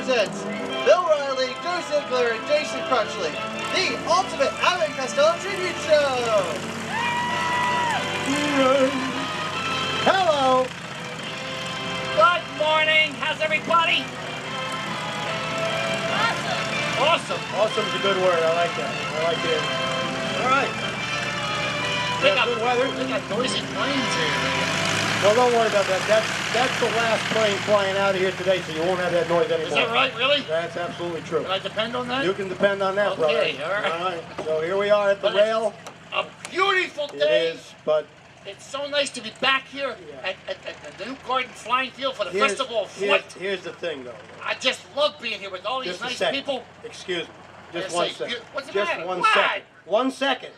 presents Bill Reilly, Joe Ziegler, and Jason Crutchley, the ultimate Abbott Costello tribute show! Hello! Good morning! How's everybody? Awesome! Awesome is a good word. I like that. I like it. All right. We got good weather. We got noisy planes here. Well, don't worry about that. That's the last plane flying out of here today, so you won't have that noise anymore. Is that right, really? That's absolutely true. Can I depend on that? You can depend on that, brother. Okay, all right. All right. So here we are at the rail. A beautiful day. It is, but it's so nice to be back here at the new Garden Flying Field for the Festival of Flight. Here's the thing, though. I just love being here with all these nice people. Excuse me. Just Yes, one say, second. what's the Just matter? 1 What? second. 1 second.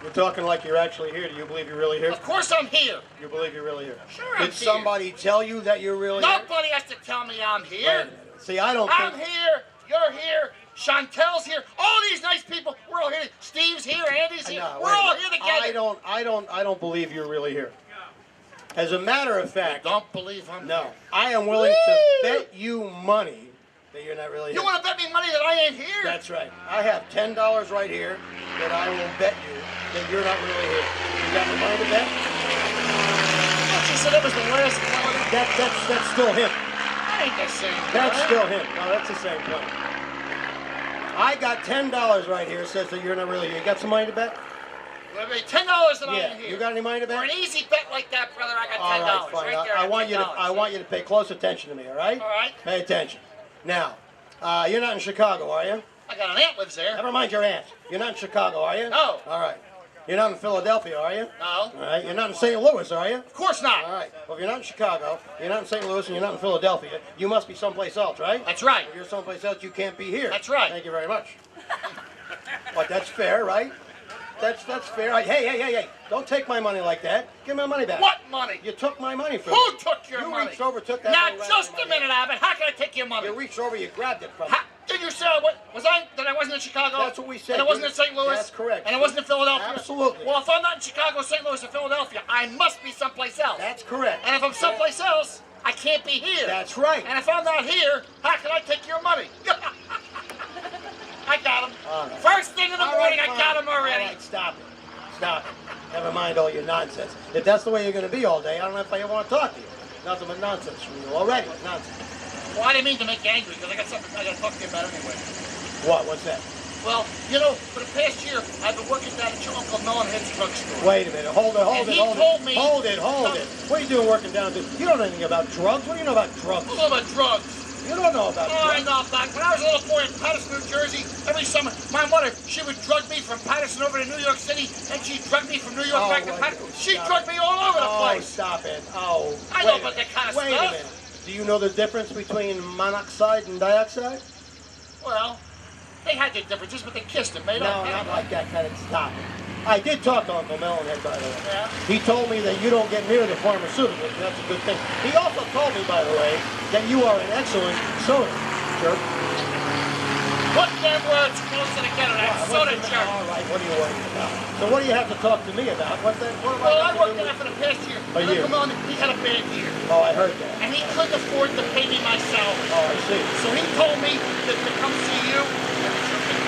You're talking like you're actually here. Do you believe you're really here? Of course I'm here. You believe you're really here? Sure I'm Did somebody tell you that you're really here? Nobody has to tell me I'm Wait here. a minute. See, I don't I'm think... here. You're here. Chantel's here. All these nice people. We're all here. Steve's here. Andy's here. No, We're all here together. I don't believe you're really here. As a matter of fact... You don't believe I'm here? No. I am willing to bet you money that you're not really here. You want to bet me money that I ain't here? That's right. I have $10 right here that I will bet you that you're not really here. You got the money to bet? She said that was the last one. That's still him. That ain't the same. That's still him. No, that's the same plane. I got $10 right here. It says that you're not really here. You got some money to bet? $10 that I ain't here. You got any money to bet? For an easy bet like that, brother, I got $10. All right, fine. Right there, I want you to pay close attention to me. All right? All right. Pay attention. Now, you're not in Chicago, are you? I got an aunt lives there. Never mind your aunt. You're not in Chicago, are you? No. All right. You're not in Philadelphia, are you? No. All right. You're not in St. Louis, are you? Of course not. All right. Well, if you're not in Chicago, you're not in St. Louis, and you're not in Philadelphia, you must be someplace else, right? That's right. If you're someplace else, you can't be here. That's right. Thank you very much. But that's fair, right? That's fair. Hey. Don't take my money like that. Give me my money back. What money? You took my money from me. Who took your money? You reached over, took that Now, little just rabbit a minute, Abbott. How can I take your money? You reached over, you grabbed it from me. Did you say that I wasn't in Chicago? That's what we said. And I wasn't in St. Louis? That's correct. And I wasn't in Philadelphia? Absolutely. Well, if I'm not in Chicago, St. Louis, or Philadelphia, I must be someplace else. That's correct. And if I'm someplace else, I can't be here. That's right. And if I'm not here, how can I take your money? I got him. All right. First thing in the morning, fine. I got him already. All right, stop it. Stop it. Never mind all your nonsense. If that's the way you're going to be all day, I don't know if I ever want to talk to you. Nothing but nonsense from you already. Nonsense. Well, I didn't mean to make you angry, because I got something I got to talk to you about anyway. What? What's that? Well, you know, for the past year, I've been working down at your Uncle Melonhead's drugstore. Wait a minute. Hold it. He told me... Hold it. What are you doing working down there? You don't know anything about drugs. What do you know about drugs? I don't know about drugs. You don't know about drugs. I know about. When I was a little boy in Patterson, New Jersey, every summer, my mother, she would drug me from Patterson over to New York City, and she drugged me from New York back to Patterson. She drugged me all over the place. Stop it. Oh, I know about that kind of Wait stuff. a minute. Do you know the difference between monoxide and dioxide? Well, they had their differences, but they kissed and made up. No, not like that kind of stop it. I did talk to Uncle Melonhead, by the way. Yeah? He told me that you don't get near the pharmaceuticals, and that's a good thing. He also told me, by the way, that you are an excellent soda jerk. Put them words closer together, that soda jerk. All right, what are you worried about? So what do you have to talk to me about? What am Well, I I worked there for the past year. A year? Uncle Melonhead, he had a bad year. Oh, I heard that. And he couldn't afford to pay me my salary. Oh, I see. So he told me to come see you, and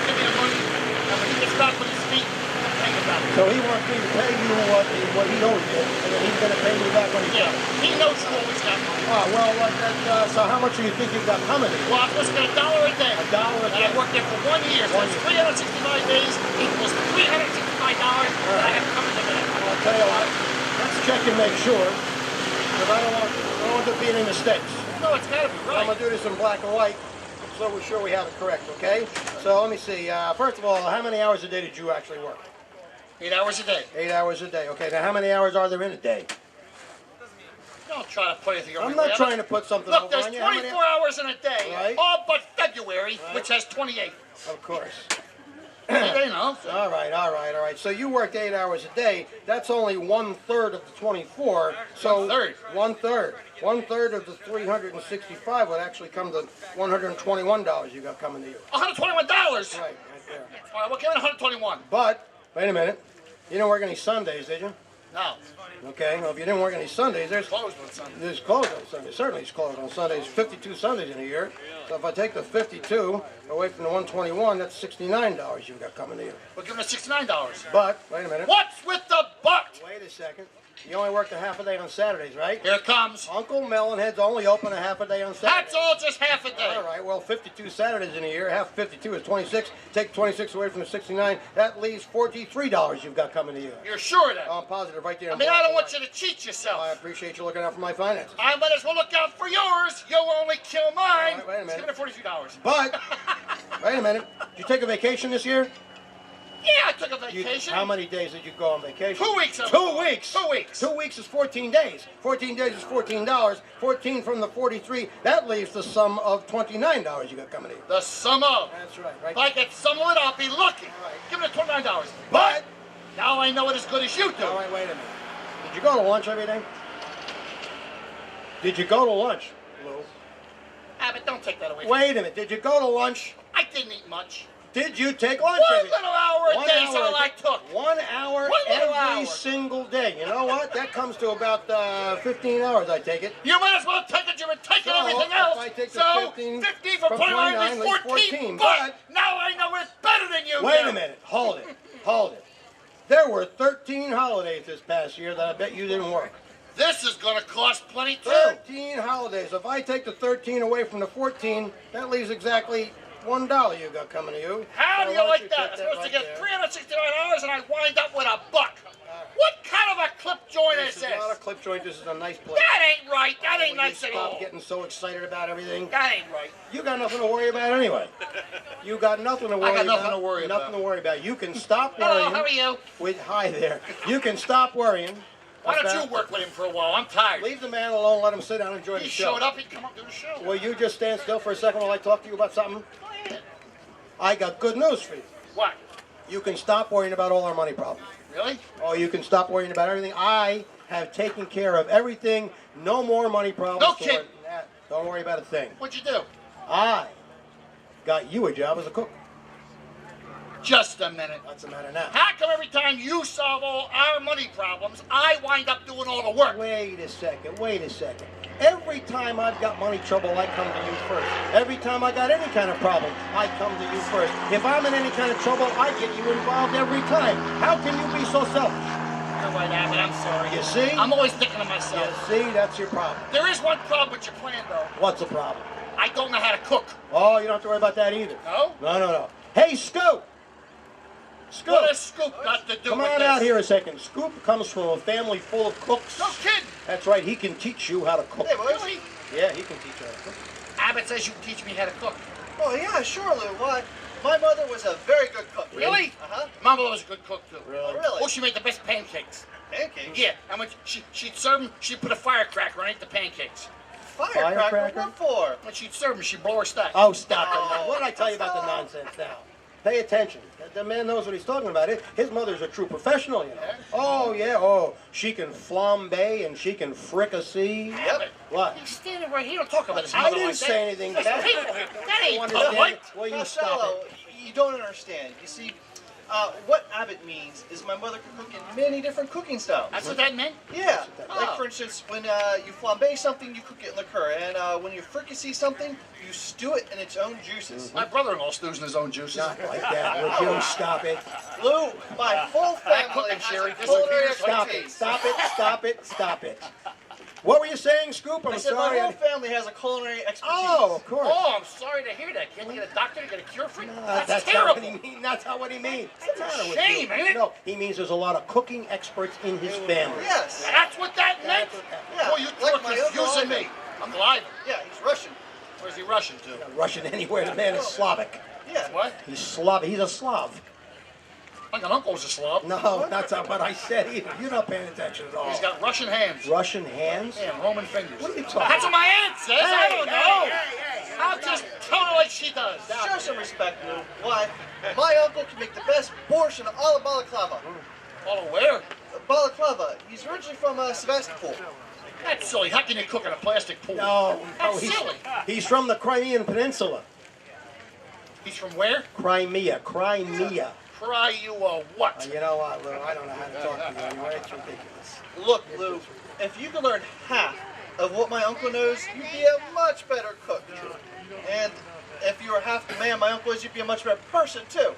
give me the money, and when he gets back with his feet, I'll pay you back. So he wants me to pay you what he owes you, and then he's going to pay me back when he's done. He knows you always got money. Oh, well, so how much do you think you've got coming in? Well, I was going $1 a day. $1 a day? And I worked there for 1 year, so it's 365 days equals $365 that I have coming to me. Well, I'll tell you what, let's check and make sure, because I don't want there to be any mistakes. No, it's got to be right. I'm going to do this in black and white, so we're sure we have it correct, okay? So let me see. First of all, how many hours a day did you actually work? 8 hours a day. 8 hours a day. Okay, now how many hours are there in a day? Don't try to put anything over I'm not trying to put something Look, over there's on you. 24 hours in a day, Right. all but February, which has 28. Of course. They know. So. All right. So you worked 8 hours a day. That's only 1/3 of the 24. So 1/3. 1/3. 1/3 of the 365 would actually come to $121 you got coming to you. $121. Right there. All right, well, give it 121. But wait a minute. You didn't work any Sundays, did you? No. Okay, well, if you didn't work any Sundays, there's Closed on Sunday. There's closed on Sundays. Certainly it's closed on Sundays. 52 Sundays in a year. So if I take the 52 away from the 121, that's $69 you've got coming to you. We're giving us $69. But, wait a minute. What's with the but? Wait a second. You only worked a half a day on Saturdays, right? Here it comes. Uncle Melonhead's only open a half a day on Saturdays. That's all just half a day. All right, well, 52 Saturdays in a year. Half 52 is 26. Take 26 away from the 69. That leaves $43 you've got coming to you. You're sure of that? Oh, I'm positive right there. I mean, I don't want you to cheat yourself. I appreciate you looking out for my finances. I might as well look out for yours. You'll only kill mine. All right, wait a minute. Give it $43. But, wait a minute. Did you take a vacation this year? Yeah, I took a vacation. How many days did you go on vacation? 2 weeks. 2 weeks. 2 weeks. 2 weeks is 14 days. 14 days is $14. 14 from the 43. That leaves the sum of $29 you got coming in. The sum of. That's right. Right. If I get some of it, I'll be lucky. All right. Give it $29. But now I know it as good as you do. all right, wait a minute. Did you go to lunch every day? Did you go to lunch, Lou? Abbott, don't take that away from me. Wait a minute. Did you go to lunch? I didn't eat much. Did you take lunch One every day? little hour a day is all I took. 1 hour 1 little every hour. single day. You know what? That comes to about 15 hours, I take it. You might as well take it. You've been taking So, everything if else. I take the So 15 from 29 leaves is 14. But now I know it's better than you Wait do. a minute. Hold it. Hold it. There were 13 holidays this past year that I bet you didn't work. This is going to cost plenty too. 13 holidays. If I take the 13 away from the 14, that leaves exactly $1 you got coming to you. How So do why you don't like take that? I'm supposed right to get there. $369 and I wind up with $1. What kind of a clip joint This is is this? not a clip joint. This is a nice place. That ain't right. That ain't Will you nice at stop all. getting so excited about everything. That ain't right. You got nothing to worry about anyway. You got nothing to worry about. nothing to worry about. Nothing to worry about. You can stop Hello, worrying. how are you? Hi there. You can stop worrying. Why don't about- you work with him for a while? I'm tired. Leave the man alone. Let him sit down and enjoy He the show. showed up. He'd come up to the show. Will you just stand still for a second while I talk to you about something? Go ahead. I got good news for you. What? You can stop worrying about all our money problems. Really? Oh, you can stop worrying about everything. I have taken care of everything. No more money problems. No kidding. Don't worry about a thing. What'd you do? I got you a job as a cook. Just a minute. What's the matter now? How come every time you solve all our money problems, I wind up doing all the work? Wait a second. Wait a second. Every time I've got money trouble, I come to you first. Every time I got any kind of problem, I come to you first. If I'm in any kind of trouble, I get you involved every time. How can you be so selfish? You're right, Abbott. I'm sorry. You see? I'm always thinking of You myself. see, that's your problem. There is one problem with your plan, though. What's the problem? I don't know how to cook. Oh, you don't have to worry about that either. No? No. Hey, Scoop! Scoop! What has Scoop got to do Come with on this? out here a second. Scoop comes from a family full of cooks. No kidding. That's right. He can teach you how to cook. Hey, boys. Really? Yeah, he can teach you how to cook. Abbott says you can teach me how to cook. Oh, yeah, sure, Lou. Why? My mother was a very good cook. Really? Uh-huh. Mama was a good cook, too. Oh, really? Oh, she made the best pancakes. Pancakes? Yeah, and when she'd serve them, she'd put a firecracker underneath the pancakes. Firecracker? Firecracker? What for? When she'd serve them, she'd blow her stack. Oh, stop it now. Oh, What did I tell you about the stop. nonsense now? Pay attention. The man knows what he's talking about. His mother's a true professional, you know. Yeah? Oh, yeah. Oh, she can flambe and she can fricassee. Abbott, What? he's standing right here. Don't talk about his I mother didn't like that. say anything. There's That- people here. That ain't Understand? polite. Well, you Costello, stop it. you don't understand. You see, what Abbott means is my mother can cook in many different cooking styles. That's what that meant? Yeah, that like means. for instance, when you flambe something, you cook it in liqueur, and when you fricassee something, you stew it in its own juices. My brother-in-law stews in his own juices. Not like that. Would you stop it? Lou, my full family cooking, has Sherry. a This culinary is- Stop it. expertise. Stop it. Stop it. Stop it. What were you saying, Scoop? I'm I said sorry. my whole family has a culinary expertise. Oh, of course. Oh, I'm sorry to hear that. Can't they get a doctor to get a cure for you? That's Not terrible. what he means. That's not what he means. That's a What's the matter with shame, you? ain't it? No, he means there's a lot of cooking experts in his family. Yes. That's what that meant? That's what that meant. Boy, you Yeah, two like are my confusing uncle me. I'm alive. Yeah, he's Russian. Where's he Russian to? Russian anywhere. The man is Slavic. Yeah. What? He's Slav. He's a Slav. Like an uncle's a Slav. No, that's not what I said either. You're not paying attention at all. He's got Russian hands. Russian hands? Yeah, Roman fingers. What are you talking That's what my aunt says. I don't know. hey. I'll just tell her like she does. Show some respect, Lou. Why? My uncle can make the best borscht in all of Balaclava. Oh, where? Balaclava. He's originally from Sevastopol. That's silly. How can you cook in a plastic pool? No, That's he's, silly. he's from the Crimean Peninsula. He's from where? Crimea. Crimea. cry you or what? You know what, Lou? I don't know how to talk to you anymore. It's ridiculous. Look, Lou, if you could learn half of what my uncle knows, you'd be a much better cook. And if you were half the man my uncle is, you'd be a much better person, too.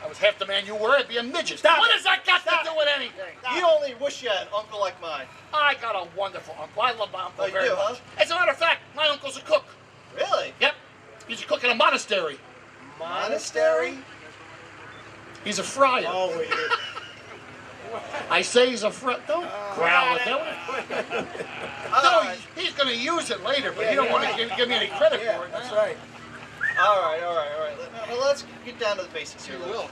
I was half the man you were, I'd be a midget. Stop What it. does that got Stop. to do with anything? You only wish you had an uncle like mine. I got a wonderful uncle. I love my uncle Oh, you very do, much. huh? As a matter of fact, my uncle's a cook. Really? Yep. He's a cook in a monastery. Monastery? He's a friar. Oh, wait. I say he's a friar. Don't growl at that one. No, he's going to use it later, but Yeah, he don't yeah. want to give me any credit Yeah, for it. that's right. All right. Now, let's get down to the basics here. Lou.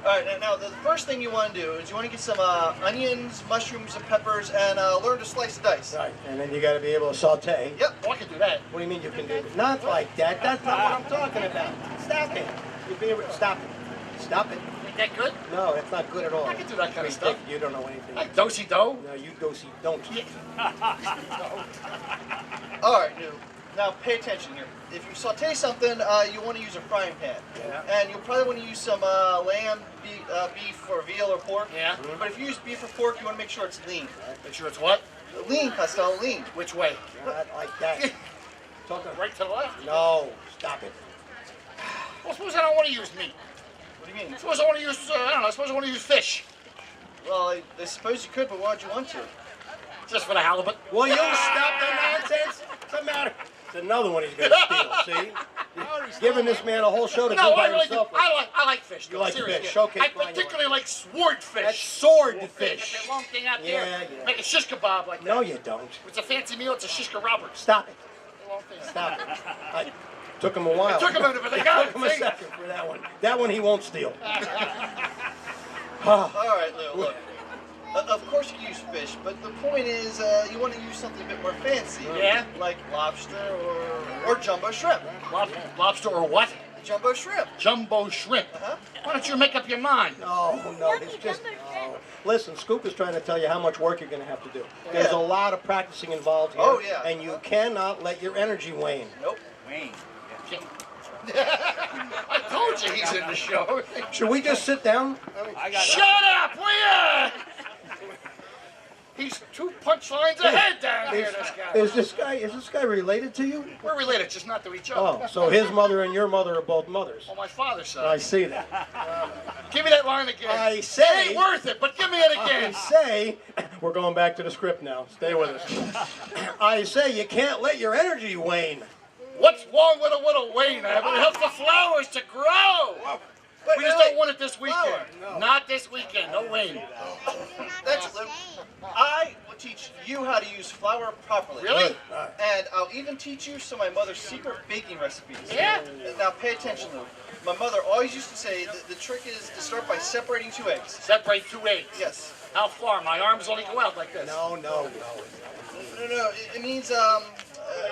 All right, now the first thing you want to do is you want to get some onions, mushrooms, and peppers, and learn to slice and dice. Right, and then you got to be able to saute. Yep. Oh, I can do that. What do you mean you can do it? Not like that. That's not what I'm talking about. Stop it. You'll be able to stop it. Stop it. Ain't that good? No, that's not good at all. I can do that kind of stuff. You don't know anything. Like do-si-do. No, you don't. All right, now pay attention here. If you saute something, you want to use a frying pan. Yeah. And you'll probably want to use some lamb, beef, or veal, or pork. Yeah. But if you use beef or pork, you want to make sure it's lean. Make sure it's what? Lean, Costello, lean. Which way? Not like that. Talking right to the left? No, stop it. Well, suppose I don't want to use meat. What do you mean? Suppose I want to use, I don't know, suppose I want to use fish. Well, I suppose you could, but why'd you want to? Just for the halibut. Will you stop the nonsense? What's the matter? It's another one he's going to steal, see? He's giving this man a whole show to do No, by I really do. himself. I like fish. You like seriously. fish, okay, I fine, you particularly like swordfish. That's sword Get fish. that long thing out Yeah, there. yeah. Make a shish kebab like that. No, you don't. It's a fancy meal. It's a shish kebab. Stop it. Long thing. Stop it. I took him a while. It took him a minute, but they got Took him a it. second for that one. That one he won't steal. All right, Lou, look. Of course you can use fish, but the point is you want to use something a bit more fancy. Yeah? Like lobster or jumbo shrimp. Lobster or what? Jumbo shrimp. Jumbo shrimp. Uh-huh. Why don't you make up your mind? No, it's just. No. Listen, Scoop is trying to tell you how much work you're going to have to do. There's Yeah. a lot of practicing involved here. Oh, yeah. And you cannot let your energy wane. Nope. I told you he's in the show. Should we just sit down? Shut up, will ya? He's 2 punchlines ahead down here, this guy. Is this guy related to you? We're related, just not to each other. Oh, so his mother and your mother are both mothers. On my father's side. I see that. Give me that line again. I It say. ain't worth it, but give me it I again. say, we're going back to the script now. Stay with us. I say you can't let your energy wane. What's wrong with a little Wayne? It helps the flowers to grow. We just don't want it this weekend. No. Not this weekend. No Wayne. That's it, Lou. I will teach you how to use flour properly. Really? And I'll even teach you some of my mother's secret baking recipes. Yeah? Now pay attention, Lou. My mother always used to say that the trick is to start by separating 2 eggs. Separate 2 eggs. Yes. How far? My arms only go out like this. No. No. It means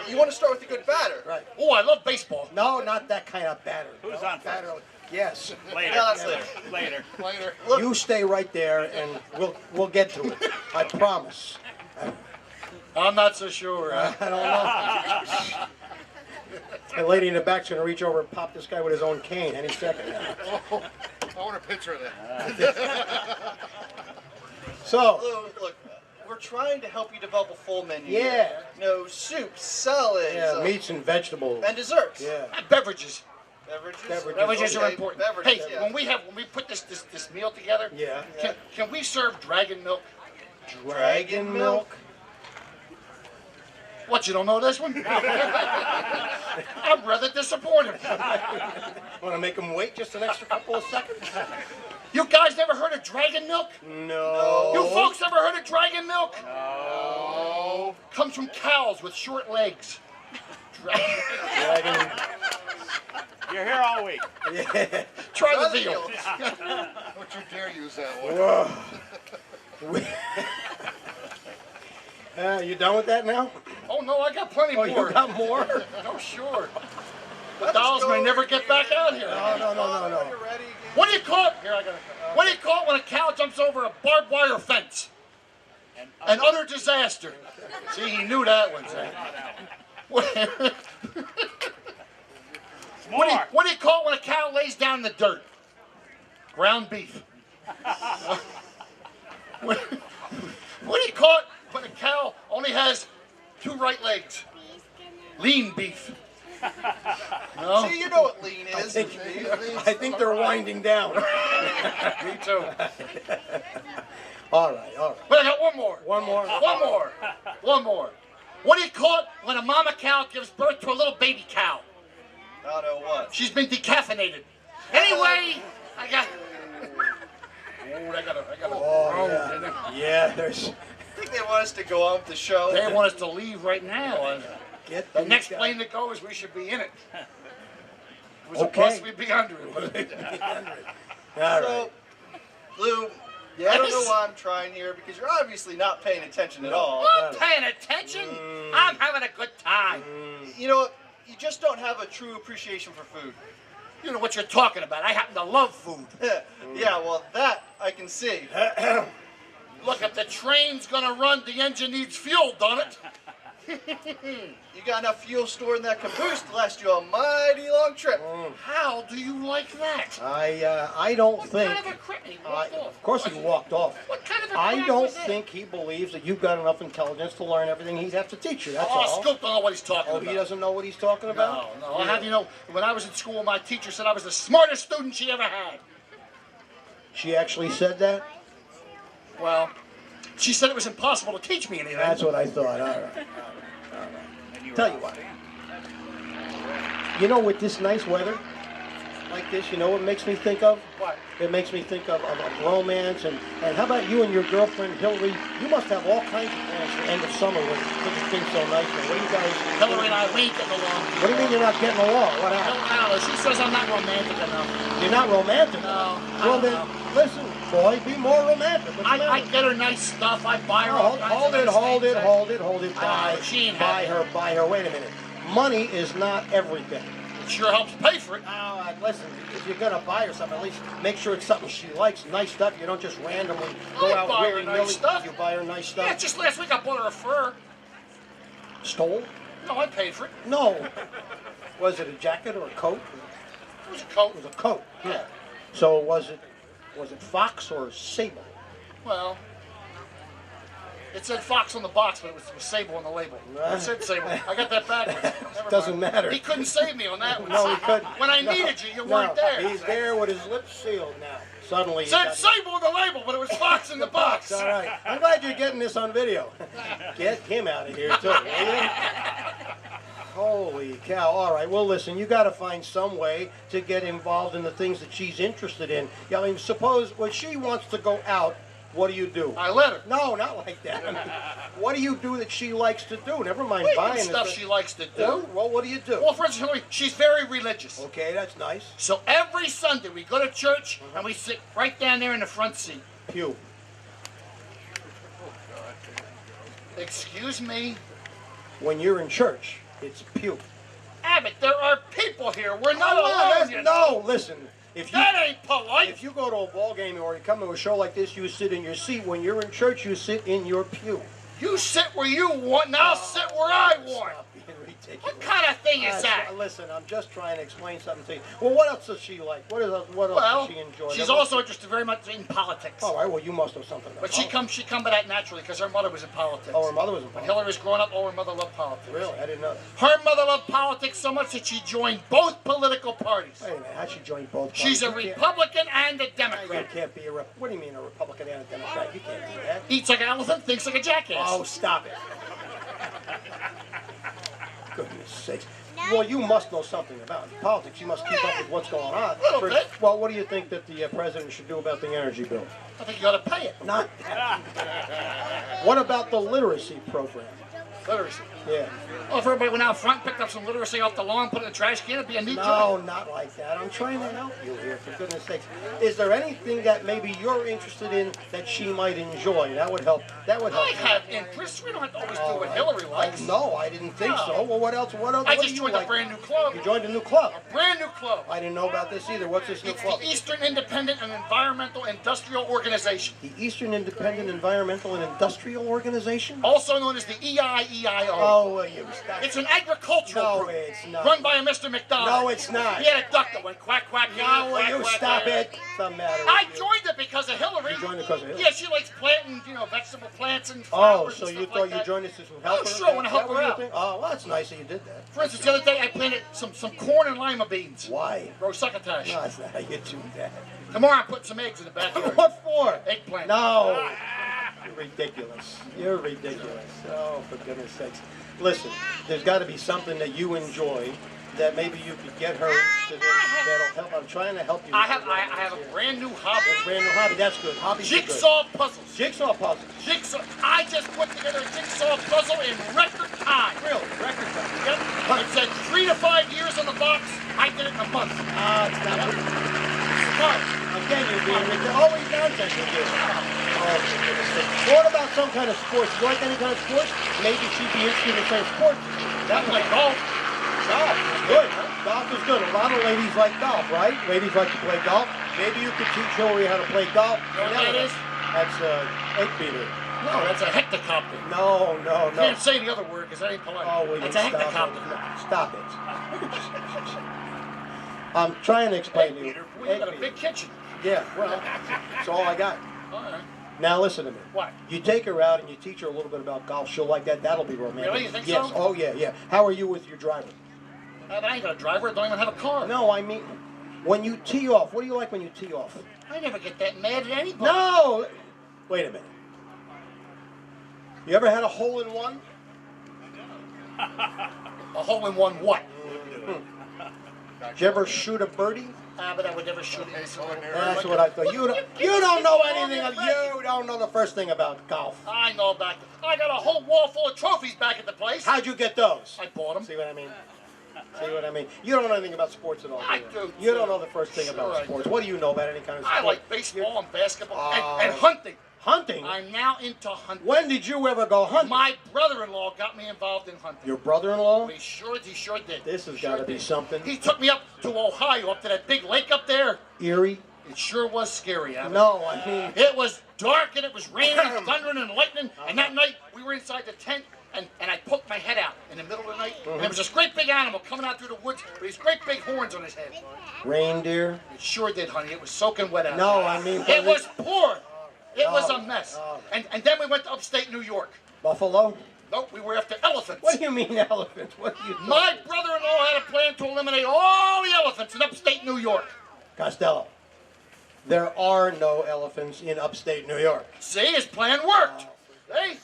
you want to start with a good batter. Right. Oh, I love baseball. No, not that kind of batter. Who's on Batter. Yes. Later. No, that's later. Later. Look, You stay right there, and we'll get to it. I promise. I'm not so sure. I don't know. The lady in the back's gonna reach over and pop this guy with his own cane any second. I want a picture of that. So, Lou, look, we're trying to help you develop a full menu. yeah, Soups, salads, meats and vegetables. and desserts. Yeah. Beverages. Beverages. Beverages are Okay, important. Beverages, Hey, yeah. when we put this meal together, Yeah. can we serve dragon milk? Dragon milk. What, you don't know this one? I'm rather disappointed. Want to make them wait just an extra couple of seconds? You guys never heard of dragon milk? No. You folks ever heard of dragon milk? No. Comes from cows with short legs. Dragon. You're here all week. Yeah. Try the veal. Don't you dare use that one. Whoa. You done with that now? Oh no, I got plenty Oh, more. you got more? No, sure. The dolls may never get back out here. No. You're ready again. What do you call it? Here, I got it. What do you call it when a cow jumps over a barbed wire fence? An utter disaster. See, he knew that one, Zach. What do you call it when a cow lays down in the dirt? Ground beef. What do you call it when a cow only has 2 right legs? Lean beef. No? See, you know what lean is. I think they're winding down. Me too. All right, all right. But I got one more. One more. One more. What do you call it when a mama cow gives birth to a little baby cow? I don't know what. She's been decaffeinated. Anyway, I got. Oh, I got a. Oh, yeah, there's. I think they want us to go on with the show. They want us to leave right now. Get The these next guys. plane that goes, we should be in it. It was Okay. a plus, we'd be under it. All right. So, Lou, I don't know why I'm trying here because you're obviously not paying attention at all. I'm paying attention. I'm having a good time. You know what? You just don't have a true appreciation for food. You know what you're talking about. I happen to love food. Yeah, well, that I can see. Look, if the train's gonna run, the engine needs fuel, don't it? You got enough fuel stored in that caboose to last you a mighty long trip. How do you like that? I don't What think. kind of a crap? He walked off. Of course, he walked off. What kind of a I crap don't was that? think he believes that you've got enough intelligence to learn everything he'd have to teach you. That's Oh, all. Scoop don't know what he's talking Oh, about. he doesn't know what he's talking about? No. I'll have you know, when I was in school, my teacher said I was the smartest student she ever had. She actually said that? Well, she said it was impossible to teach me anything. That's what I thought. All right. Tell you what. You know, with this nice weather like this, you know what it makes me think of? What? It makes me think of romance. And how about you and your girlfriend, Hillary? You must have all kinds of plans for the end of summer when it's things so nice. Now, what do you guys... Hillary and I, we ain't getting along. What do you mean you're not getting along? What I happened? don't know. She says I'm not romantic enough. You're not romantic? No, Well, I then, don't know. listen, boy, be more romantic. What's the I matter? get her nice stuff. I buy her all kinds Hold of it, nice hold things. it, hold it, hold it. I know, she ain't Buy happy. her. Wait a minute. Money is not everything. It sure helps pay for it. Listen, if you're gonna buy her something, at least make sure it's something she likes. Nice stuff. You don't just randomly go I out buy her willy-nilly. nice stuff. You buy her nice stuff. Yeah, just last week I bought her a fur. Stole? No, I paid for it. No. Was it a jacket or a coat? It was a coat. It was a coat. Yeah. So was it fox or sable? Well, it said Fox on the box, but it was Sable on the label. It said Sable. I got that backwards. Never Doesn't mind. matter. He couldn't save me on that one. No, he couldn't. When I No. needed you, you No, weren't there. He's there with his lips sealed now. Suddenly It he said got- Sable on the label, but it was Fox in the box. All right. I'm glad you're getting this on video. Get him out of here, too, will you? Holy cow. All right. Well, listen, you got to find some way to get involved in the things that she's interested in. Yeah, I mean, suppose when she wants to go out, what do? I let her. No, not like that. I mean, what do you do that she likes to do? Never mind Wait, buying stuff it. she likes to do. Well, what do you do? Well, for instance, Hillary, she's very religious. Okay, that's nice. So every Sunday we go to church and we sit right down there in the front seat. Pew. Excuse me? When you're in church, it's pew. Abbott, there are people here. We're not alone, you know. No, listen. If you That ain't polite. If you go to a ball game or you come to a show like this, you sit in your seat. When you're in church, you sit in your pew. You sit where you want, and I'll sit where I want. Stop being ridiculous. What kind of thing is that? Listen, I'm just trying to explain something to you. Well, what else does she like? What else Well, does she enjoy? she's That was- also interested very much in politics. All right, well, you must know something about But she politics. come by that naturally because her mother was in politics. Oh, her mother was in When politics. Hillary was growing up, her mother loved politics. Really? I didn't know that. Her mother loved politics so much that she joined both political parties. Wait a minute, how'd she join both parties? She's a You can't- Republican and a You Democrat. can't be a What do you mean a Republican and a Democrat? You can't do that. Eats like an elephant, thinks like a jackass. Oh, stop it. Goodness sakes. Well, you must know something about politics. You must keep up with what's going on. Little bit. Well, what do you think that the president should do about the energy bill? I think you ought to pay it. Not that. What about the literacy program? Literacy. Yeah. Oh, if everybody went out front, picked up some literacy off the lawn, put it in the trash can, it'd be a neat No, job. not like that. I'm trying to help you here, for goodness sakes. Is there anything that maybe you're interested in that she might enjoy? That would help. That would help. I have interests. We don't have to always do what Hillary likes. No, I didn't think so. Well, what else? What else? I what just do you joined like? a brand new club. You joined a new club. A brand new club. I didn't know about this either. What's this new It's club? the Eastern Independent and Environmental Industrial Organization, The Eastern Independent Environmental and Industrial Organization? also known as the EIEIO. No, you stop. It's an agricultural No, group. it's not. Run by a Mr. McDonald. No, it's not. He had a duck that went quack, quack. No, quack, you quack, stop quack. it. What's the matter with I you? joined it because of Hillary. You joined it because of Hillary? Yeah, she likes planting, vegetable plants and Oh, flowers so and you stuff thought like you that. joined us to help her? Sure, I want to help Is that her what you out. think? Oh, well, that's nice that you did that. For instance, the other day I planted some corn and lima beans. Why? Grow succotash. No, that's not how you do that. Tomorrow I'm putting some eggs in the backyard. What for? Eggplant. No. You're ridiculous. You're ridiculous. Oh, for goodness sakes. Listen, there's got to be something that you enjoy that maybe you could get her interested in that'll help. I'm trying to help you. I have a brand new hobby. A brand new hobby. That's good. Hobbies are good. Jigsaw puzzles. Jigsaw puzzles. Jigsaw. I just put together a jigsaw puzzle in record time. Really? Record time. Yep. It said 3 to 5 years on the box. I did it in a month. It's not Smart. again, you're being ridiculous. Always nonsense with you. Oh, for goodness sake. What about some kind of sports? Do you like any kind of sports? Maybe she'd be interested in playing sports. That like golf. Golf is good. Golf is good. A lot of ladies like golf, right? Ladies like to play golf. Maybe you could teach Hillary how to play golf. You know what that is? That's egg beater. No, that's a hectocopter. No. Can't say the other word because that ain't polite. Oh, will you It's a stop hectocopter. it? Stop it. I'm trying to explain to you. Well, you got a big kitchen. Yeah, well, that's all I got. All right. Now listen to me. What? You take her out and you teach her a little bit about golf. She'll like that. That'll be romantic. Really? You think yes. so? Oh, yeah. How are you with your driver? I ain't got a driver. I don't even have a car. No, I mean, when you tee off, what do you like when you tee off? I never get that mad at anybody. No! Wait a minute. You ever had a hole-in-one? A hole-in-one what? Did you ever shoot a birdie? But I would never shoot anything. That's what I thought. You don't know anything. You don't know the first thing about golf. I know about it. I got a whole wall full of trophies back at the place. How'd you get those? I bought them. See what I mean? See what I mean? You don't know anything about sports at all. I you? do, You too. don't know the first thing Sure about I sports. do. What do you know about any kind of sport? I like baseball and basketball Oh. and hunting. Hunting? I'm now into hunting. When did you ever go hunting? My brother-in-law got me involved in hunting. Your brother-in-law? He sure did. This has Sure got to be did. something. He took me up to Ohio, up to that big lake up there. Erie? It sure was scary, Abbott. No, I mean... It was dark and it was raining and thundering and lightning. And that night we were inside the tent and I poked my head out in the middle of the night. And there was this great big animal coming out through the woods with these great big horns on his head. Reindeer? It sure did, honey. It was soaking wet out No, there. I mean... It was poor. It was Oh, a mess. oh. And then we went to upstate New York. Buffalo? Nope, we were after elephants. What do you mean elephants? What do you mean? My brother-in-law had a plan to eliminate all the elephants in upstate New York. Costello, there are no elephants in upstate New York. See, his plan worked. See?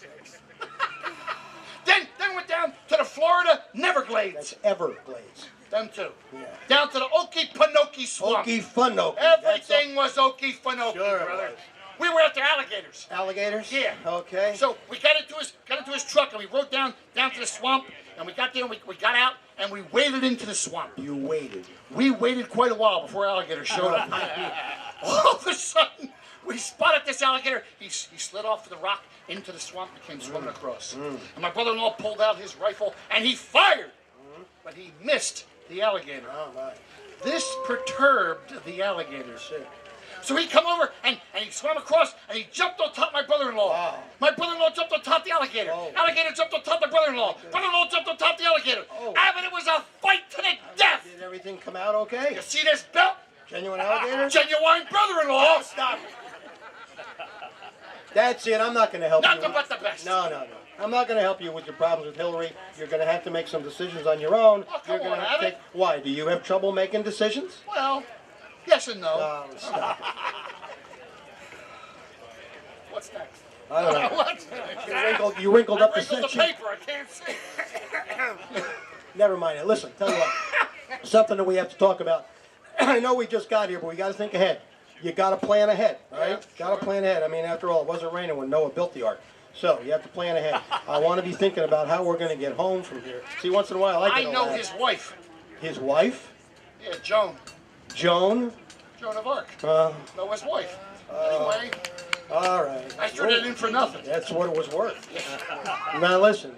Then went down to the Florida Neverglades. That's Everglades. Them too. Yeah. Down to the Okefenokee Swamp. Okefenokee. Everything was Okefenokee, Sure it brother. was. We were after alligators. Alligators? Yeah. Okay. So we got into his truck and we rode down to the swamp and we got there and we got out and we waded into the swamp. You waited. We waited quite a while before alligators showed up. All of a sudden, we spotted this alligator. He slid off the rock into the swamp and came swimming across. And my brother-in-law pulled out his rifle and he fired, but he missed the alligator. Oh, my. This perturbed the alligator. So he come over and he swam across and he jumped on top of my brother-in-law. Wow. My brother-in-law jumped on top of the alligator. Oh. Alligator jumped on top of my brother-in-law. Brother-in-law jumped on top of the alligator. Oh. Abbott, it was a fight to the death. Did everything come out okay? You see this belt? Genuine alligator? Genuine brother-in-law. Oh, stop it. That's it. I'm not going to help you. Nothing but the best. No. I'm not going to help you with your problems with Hillary. You're going to have to make some decisions on your own. Oh, come You're gonna on, have to Abbott. Why? Do you have trouble making decisions? Well, yes and no. Oh, stop it. What's next? I don't know. What's next? You wrinkled up I the wrinkled the section. paper. I can't see. Never mind it. Listen, tell you what. Something that we have to talk about. I know we just got here, but we got to think ahead. You got to plan ahead, all right? Yeah, Got to plan ahead. I mean, after all, it wasn't raining when Noah built the ark. So you have to plan ahead. I want to be thinking about how we're going to get home from here. See, once in a while, I I get know all that. his wife. His wife? Yeah, Joan. Joan? Joan of Arc. Uh, Know his wife. Anyway, all right. I threw that in for nothing. That's what it was worth. Now listen,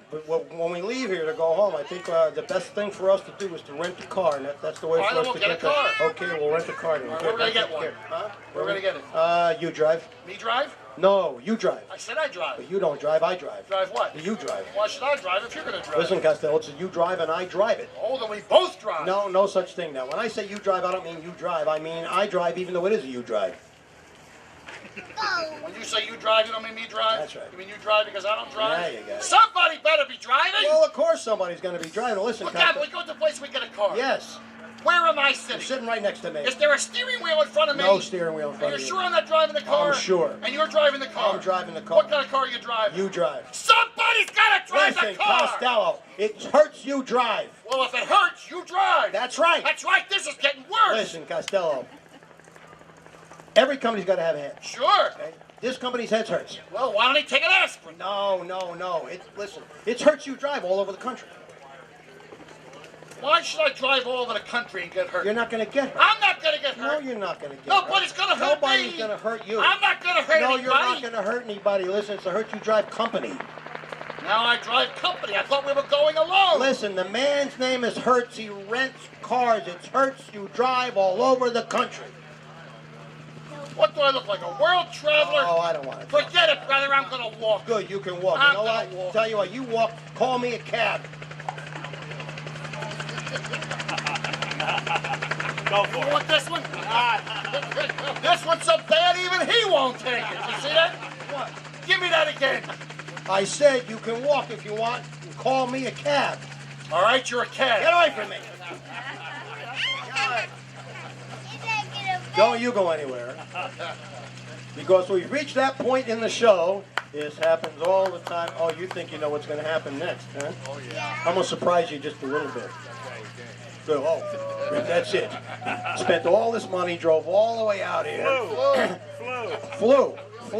when we leave here to go home, I think the best thing for us to do is to rent a car. And that's the way All right, for us we'll to get a get there. car. Okay, we'll rent a car. Then. All right, where are we gonna get one? Huh? We're gonna get it. You drive. Me drive? No, you drive. I said I drive. But you don't drive, I drive. Drive what? You drive. Why should I drive if you're going to drive? Listen, Costello, it's a you drive and I drive it. Oh, then we both drive. No, no such thing now. When I say you drive, I don't mean you drive. I mean I drive even though it is a you drive. When you say you drive, you don't mean me drive? That's right. You mean you drive because I don't drive? There you go. Somebody better be driving. Well, of course somebody's going to be driving. Listen, Look out, Costello. we go to the place we get a car. Yes. Where am I You're sitting? sitting right next to me. Is there a steering wheel in front of me? No steering wheel in front Are of you you. sure I'm not driving the car? I'm sure. And you're driving the car? I'm driving the car. What kind of car are you driving? You drive. Somebody's got to drive Listen, the car! Costello, it hurts you drive. Well, if it hurts, you drive. That's right. That's right. This is getting worse. Listen, Costello, every company's got to have a head. Sure. Okay? This company's head hurts. Well, why don't he take an aspirin? No. Listen, it hurts you drive all over the country. Why should I drive all over the country and get hurt? You're not going to get hurt. I'm not going to get No, hurt. you're not going to get Nobody's hurt. going to hurt Nobody's me. going to hurt you. I'm not going to hurt No, anybody. you're not going to hurt anybody. Listen, it's a hurt you drive company. Now I drive company. I thought we were going alone. Listen, the man's name is Hertz. He rents cars. It's Hertz you drive all over the country. What do I look like, a world traveler? Oh, I don't want it. Forget it, brother. I'm going to walk. Good, you can walk. I'm You know what? gonna walk. Tell you what, you walk, call me a cab. Go for You it. want this one? This one's so bad, even he won't take it. You see that? What? Give me that again. I said you can walk if you want. Call me a cab. All right, you're a cab. Get away from me. Don't you go anywhere. Because we've reached that point in the show. This happens all the time. Oh, you think you know what's going to happen next, huh? Oh, yeah. I'm going to surprise you just a little bit. So, oh, that's it. Spent all this money, drove all the way out here. Flew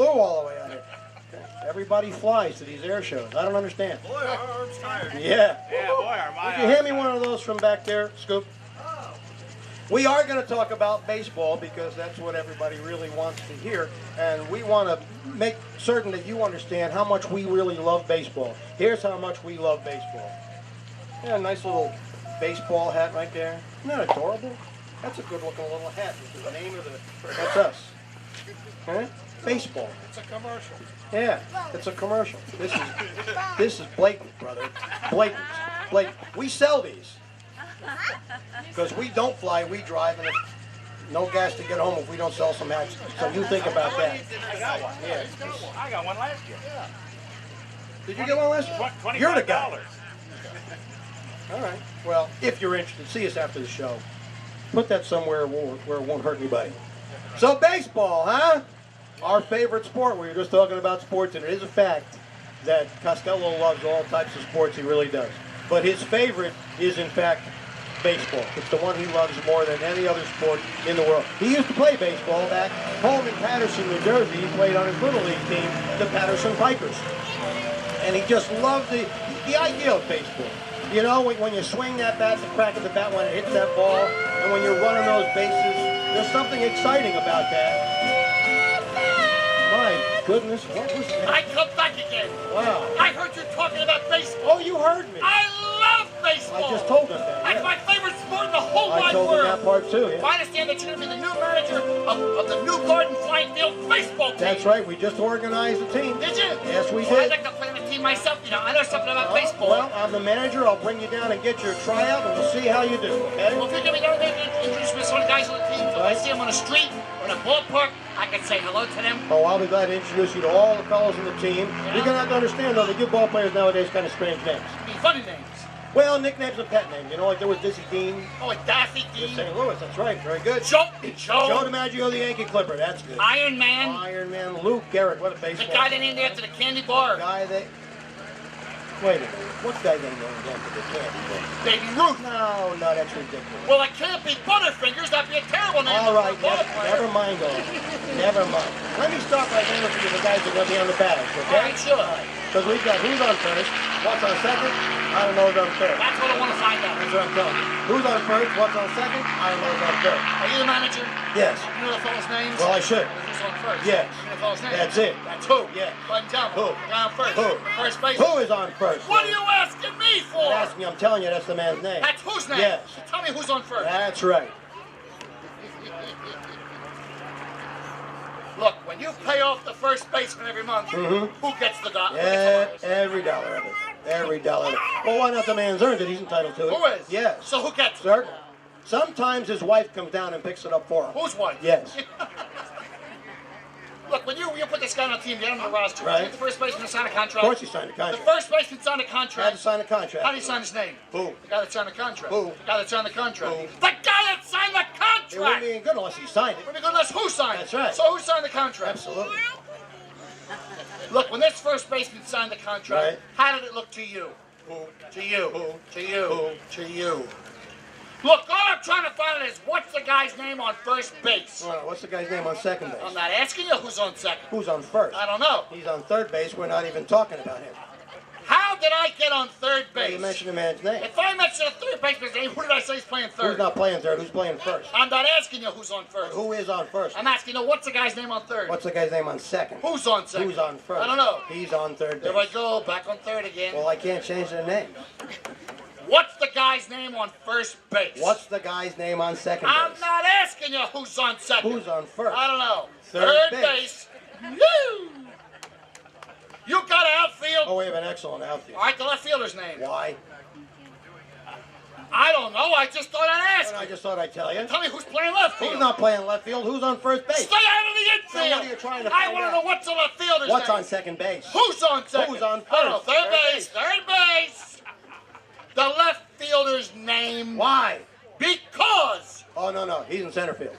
all the way out here. Everybody flies to these air shows. I don't understand. Boy, our arm's tired. Yeah. Yeah, boy, are my Would you hand me one of those from back there, Scoop? We are going to talk about baseball because that's what everybody really wants to hear, and we want to make certain that you understand how much we really love baseball. Here's how much we love baseball. Yeah, nice little baseball hat right there. Isn't that adorable? That's a good-looking little hat. This is the name of the... That's us. Huh? Baseball. It's a commercial. Yeah, it's a commercial. This is blatant, brother. Blatant. We sell these. Because we don't fly, we drive, and no gas to get home if we don't sell some hats. So you think about that. I got one. Yeah. I got one last year. Did you get one last year? $25. You're the guy. All right. Well, if you're interested, see us after the show. Put that somewhere where it won't hurt anybody. So baseball, huh? Our favorite sport. We were just talking about sports, and it is a fact that Costello loves all types of sports. He really does. But his favorite is, in fact, baseball. It's the one he loves more than any other sport in the world. He used to play baseball back home in Patterson, New Jersey. He played on his Little League team, the Patterson Pipers. And he just loved the idea of baseball. You know, when you swing that bat, the crack of the bat when it hits that ball, and when you're running those bases, there's something exciting about that. My goodness, what was that? I come back again. Wow. I heard you talking about baseball. Oh, you heard me. I love baseball. I just told him that. That's Yeah. my favorite sport in the whole I wide told him world. that part too. Yeah. I understand that you're going to be the new manager of the new Garden Field baseball team. That's right. We just organized the team. Did you? Yes, we Well, I'd did. like to play on the team myself. You know, I know something about Oh, baseball. well, I'm the manager. I'll bring you down and get your tryout, and we'll see how you do. Okay? Well, if you're going to be down there and introduce me to some of the guys on the team, so if I Right. see them on the street or in a ballpark, I can say hello to them. Oh, I'll be glad to introduce you to all the fellows in the team. You're gonna have to understand, though, they give ball players nowadays kind of strange names. I mean, funny names. Well, nicknames and pet names. You know, like there was Dizzy Dean Oh, like Daffy in Dean. St. Louis. That's right. Very good. Joe Joe DiMaggio, the Yankee Clipper. That's good. Iron Man. Iron Man. Luke Garrett. What a The baseball. guy that named after the candy bar. Guy that. Wait a minute. What's that name again for the candy bar? Baby Ruth. No, that's ridiculous. Well, it can't be Butterfingers. That'd be a terrible name. All for a right, ball player. never mind all that. Never mind. Let me start by introducing the guys that are going to be on the bags, All okay? right, sure. Because we've got who's on first, what's on second, I don't know who's on third. That's what I want to find out. That's what I'm telling you. Who's on first, what's on second, I don't know who's on third. Are you the manager? Yes. You know the fellow's names? Well, I should. Who's on first? Yes. You know the fellow's names? That's it. That's who? Yeah. Go ahead and tell me. Who? The guy on first. Who? First base. Who is on first? What are you asking me for? I'm asking you, I'm telling you, that's the man's name. That's whose name? Yes. So tell me who's on first. That's right. Look, when you pay off the first baseman every month, who gets the dollar? Yeah, every dollar of it. Every dollar of it. Well, why not? The man's earned it. He's entitled to it. Who is? Yes. So who gets it? Sir, sometimes his wife comes down and picks it up for him. Whose wife? Yes. Look, when you put this guy on the team, get him on the roster. Right. The first baseman to sign a contract. Of course he signed a The contract. first baseman signed a Had contract. to sign a contract. How do you sign his name? Who? The guy that signed the contract. Who? The guy that signed the contract. Who? The guy that signed the It wouldn't contract! be any good unless he signed it. We're going to who signed it? That's right. So who signed the contract? Absolutely. Look, when this first baseman signed the contract, Right. how did it look to you? Who? To you. Who? To you. Who? To you. Look, all I'm trying to find out is what's the guy's name on first base? Well, what's the guy's name on second base? I'm not asking you who's on second. Who's on first? I don't know. He's on third base. We're not even talking about him. How did I get on third Well, base? you mentioned the man's name. If I mention a third baseman's name, who did I say is playing third? Who's not playing third? Who's playing first? I'm not asking you who's on first. Who is on first? I'm asking you what's the guy's name on third? What's the guy's name on second? Who's on second? Who's on first? I don't know. He's on third base. There I go, back on third again. Well, I can't change their name. What's the guy's name on first base? What's the guy's name on second base? I'm not asking you who's on second. Who's on first? I don't know. Third base. Woo! You got an outfield? Oh, we have an excellent outfield. All right, the left fielder's name. Why? I don't know. I just thought I'd ask. Well, I just thought I'd tell you. Tell me who's playing left field. Who's not playing left field? Who's on first base? Stay out of the infield. Then what are you trying to I find want to out? know what's the left fielder's What's name. on second base? Who's on second? Who's on I don't know. first? Third Third base. Third base. The left fielder's name. Why? Because. Oh, no. He's in center field.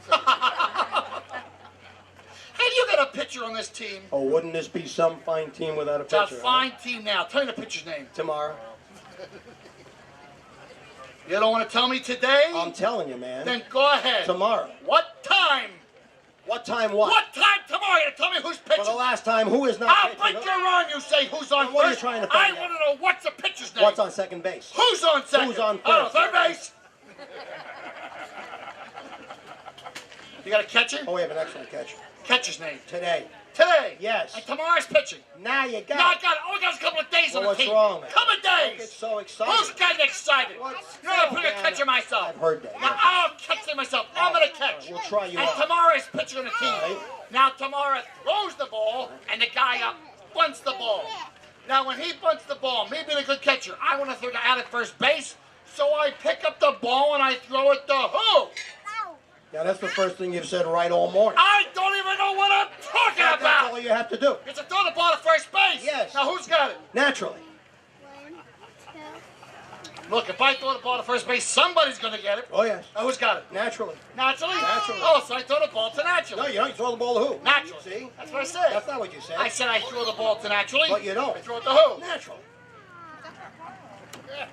Hey, you got a pitcher on this team. Oh, wouldn't this be some fine team without a It's a pitcher? fine team now. Tell me the pitcher's name. Tomorrow. You don't want to tell me today? I'm telling you, man. Then go ahead. Tomorrow. What time? What time what? What time tomorrow? You tell me who's pitching. For the last time, who is not I'll pitching? break your arm. You say who's on What are you first. trying to I find want out? to know what's the pitcher's name. What's on second base? Who's on second? Who's on I don't know, first? third base. You got a catcher? Oh, we have an excellent catcher. Catcher's name. Today. Today. Yes. And tomorrow's pitching. Now you got No, I it. got it. Oh, I got a couple of days Well, on the what's team. wrong, man? Couple of Don't get days. so excited. Who's getting excited? What's You know, I'm so putting a bad? catcher myself. I've heard that. Now, I'll catch it myself. Now I'm going to catch. We'll try you And out. tomorrow's pitcher on the team. Right. Now, tomorrow throws the ball, and the guy up bunts the ball. Now, when he bunts the ball, me being a good catcher, I want to throw it out at first base, so I pick up the ball and I throw it to who? Now, that's the first thing you've said right all morning. I don't even know what I'm talking That's about. all you have to do. It's a throw the ball to first base. Yes. Now, who's got it? Naturally. Look, if I throw the ball to first base, somebody's going to get it. Oh, yes. Now, who's got it? Naturally. Naturally? Naturally. Oh, so I throw the ball to naturally. No, you don't. You throw the ball to who? Naturally. See? That's what I said. That's not what you said. I said I throw the ball to naturally. But you don't. I throw it to who? Naturally.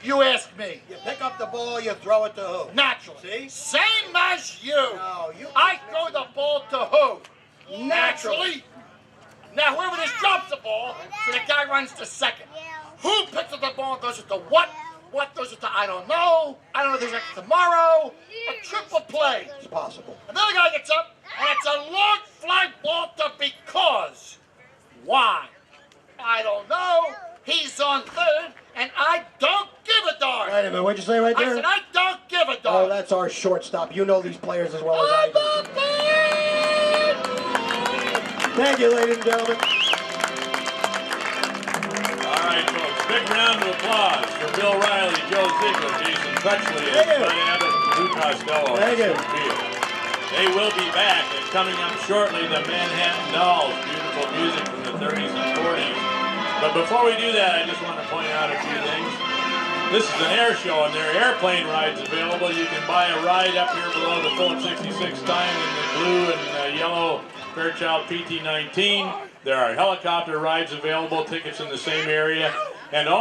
You asked me. You pick up the ball, you throw it to who? Naturally. See? Same as you. No, you. I throw the ball to who? Naturally. Now, whoever just drops the ball, so the guy runs to second. Who picks up the ball and throws it to what? What throws it to I don't know. I don't know if there's like tomorrow. A triple play. It's possible. Another guy gets up, and it's a long fly ball to because. Why? I don't know. He's on third, and I don't give a darn. Wait a minute. What'd you say right I there? said I don't give a Oh, darn. that's our shortstop. You know these players as well as I do. Thank you, ladies and gentlemen. All right, folks. Big round of applause for Bill Reilly, Joe Ziegler, Jason Crutchley, and Thank you. Bud Abbott, and Bud Costello. Thank you. They will be back, and coming up shortly, the Manhattan Dolls. Beautiful music from the 30s and 40s. But before we do that, I just want to point out a few things. This is an air show, and there are airplane rides available. You can buy a ride up here below the Phillips 66 sign in the blue and yellow Fairchild PT-19. There are helicopter rides available, tickets in the same area, and all